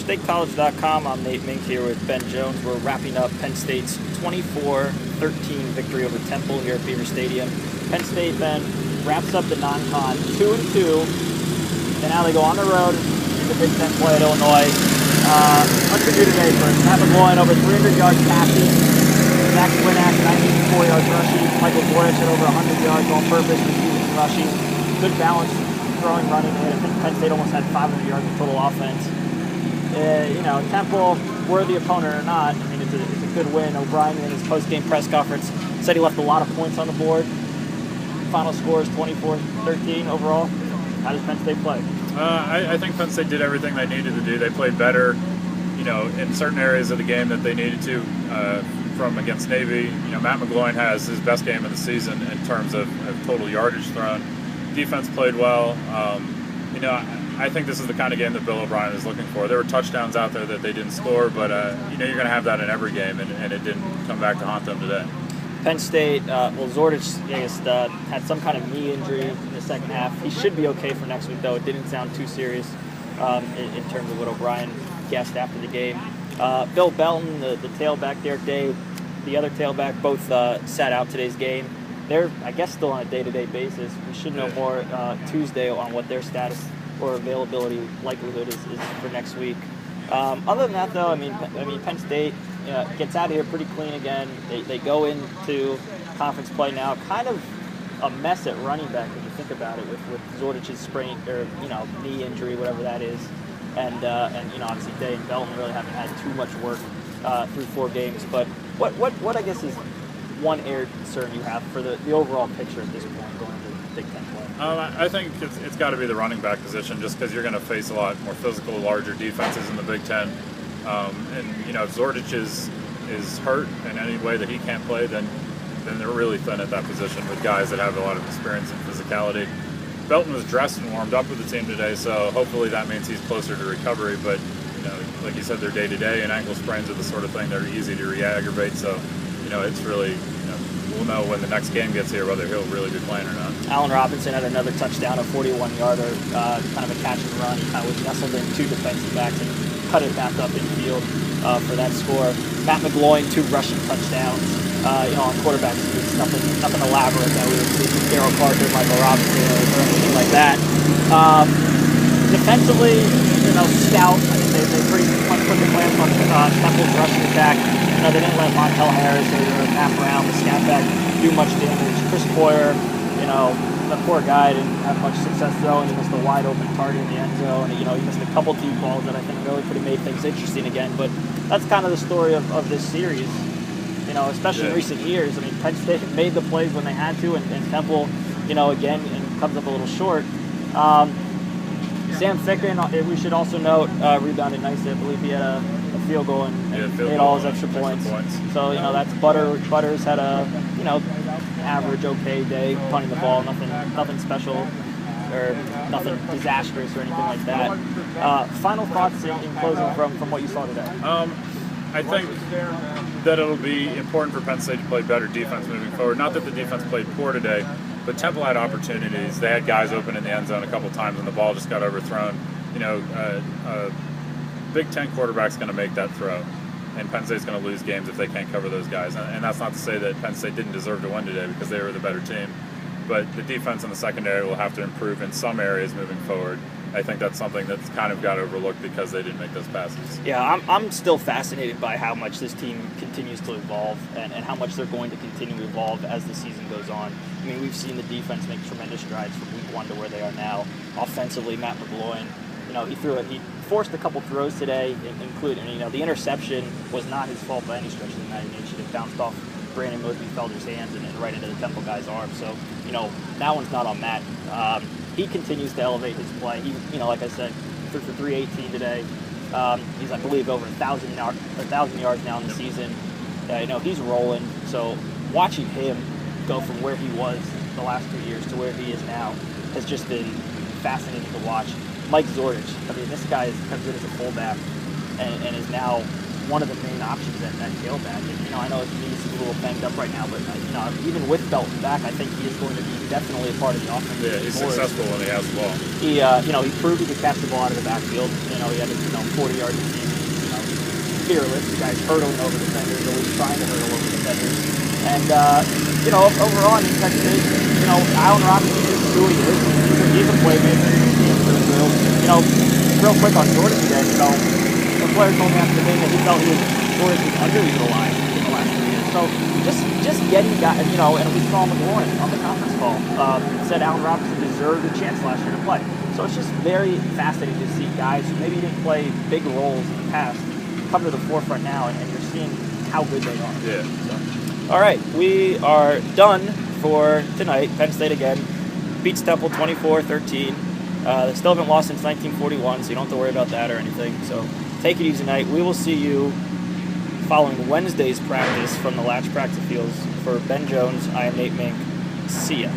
StateCollege.com. I'm Nate Mink here with Ben Jones. We're wrapping up Penn State's 24-13 victory over Temple here at Beaver Stadium. Penn State then wraps up the non-con 2-2, and now they go on the road in the Big Ten play at Illinois. What's to do today first? Matt McGloin over 300 yards passing. Zach Winak, 94 yards rushing. Michael Borich at over 100 yards on purpose, receiving and rushing. Good balance, throwing, running. I think Penn State almost had 500 yards of total offense. Temple, were the opponent or not, I mean, it's a good win. O'Brien in his post-game press conference said he left a lot of points on the board. Final score is 24-13 overall. How does Penn State play? I think Penn State did everything they needed to do. They played better, in certain areas of the game that they needed to. From against Navy, Matt McGloin has his best game of the season in terms of total yardage thrown. Defense played well. I think this is the kind of game that Bill O'Brien is looking for. There were touchdowns out there that they didn't score, but you're going to have that in every game, and it didn't come back to haunt them today. Penn State, Zordich, had some kind of knee injury in the second half. He should be okay for next week, though. It didn't sound too serious in terms of what O'Brien guessed after the game. Bill Belton, the tailback, Derek Day, the other tailback, both sat out today's game. They're, I guess, still on a day-to-day basis. We should know more Tuesday on what their status or availability likelihood is for next week. Other than that, though, I mean, Penn State gets out of here pretty clean again. They go into conference play now, kind of a mess at running back when you think about it, with Zordich's sprain or knee injury, whatever that is, and obviously Day and Belton really haven't had too much work through 4 games. But what I guess is one area of concern you have for the overall picture at this point going into the Big Ten play? I think it's got to be the running back position, just because you're going to face a lot more physical, larger defenses in the Big Ten. If Zordich is hurt in any way that he can't play, then they're really thin at that position with guys that have a lot of experience and physicality. Belton was dressed and warmed up with the team today, so hopefully that means he's closer to recovery. But like you said, they're day-to-day, and ankle sprains are the sort of thing that are easy to re-aggravate. So it's really, we'll know when the next game gets here whether he'll really be playing or not. Allen Robinson had another touchdown, a 41-yarder, kind of a catch and run. He kind of was nestled in 2 defensive backs and cut it back up in field for that score. Matt McGloin, 2 rushing touchdowns. On quarterbacks, it's nothing elaborate that we would see from Darryl Parker, Michael Robinson, or anything like that. Defensively, stout. I think they pretty much put the clamps on Temple's rushing attack. They didn't let Montel Harris or Matt Brown, the snapback, do much damage. Chris Boyer, the poor guy didn't have much success throwing. He missed a wide open target in the end zone. He missed a couple deep balls that I think really could have made things interesting again. But that's kind of the story of this series. Especially in recent years. I mean, Penn State made the plays when they had to, and Temple, again, and comes up a little short. Sam Ficken, we should also note, rebounded nicely. I believe he had a field goal and made all his extra points. So, that's Butters had a, average okay day punting the ball, nothing special or nothing disastrous or anything like that. Final thoughts in closing from what you saw today? I think that it'll be important for Penn State to play better defense moving forward. Not that the defense played poor today, but Temple had opportunities. They had guys open in the end zone a couple times, and the ball just got overthrown. Big Ten quarterback's going to make that throw, and Penn State's going to lose games if they can't cover those guys. And that's not to say that Penn State didn't deserve to win today, because they were the better team. But the defense in the secondary will have to improve in some areas moving forward. I think that's something that's kind of got overlooked because they didn't make those passes. Yeah, I'm still fascinated by how much this team continues to evolve and how much they're going to continue to evolve as the season goes on. I mean, we've seen the defense make tremendous strides from week 1 to where they are now. Offensively, Matt McGloin, he forced a couple throws today, including, the interception was not his fault by any stretch of the imagination. It bounced off Brandon Mosby-Felder's hands and right into the Temple guy's arm. So, that one's not on Matt. He continues to elevate his play. He, like I said, threw for 318 today. He's, I believe, over 1,000 yards now in the season. He's rolling. So watching him go from where he was the last 2 years to where he is now has just been fascinating to watch. Mike Zordich, I mean, this guy comes in as a fullback and is now one of the main options at tailback. And, I know his knee's a little banged up right now, but even with Belton back, I think he is going to be definitely a part of the offense. Yeah, he's successful when he has the ball. He proved he could catch the ball out of the backfield. He had 40 yards a season. Fearless. The guy's hurdling over defenders, always trying to hurdle over defenders. And overall, in Penn State, Allen Robinson is who he is. He's a playmaker. Real quick on Jordan again, the player told me after the game that he felt Jordan was underutilized in the last 3 years. So just getting guys, and we saw McLaurin on the conference call said Allen Robinson deserved a chance last year to play. So it's just very fascinating to see guys who maybe didn't play big roles in the past come to the forefront now, and you're seeing how good they are. Yeah. So, all right, we are done for tonight. Penn State again beats Temple 24-13. They still haven't lost since 1941, so you don't have to worry about that or anything. So take it easy tonight. We will see you following Wednesday's practice from the Latch practice fields. For Ben Jones, I am Nate Mink. See ya.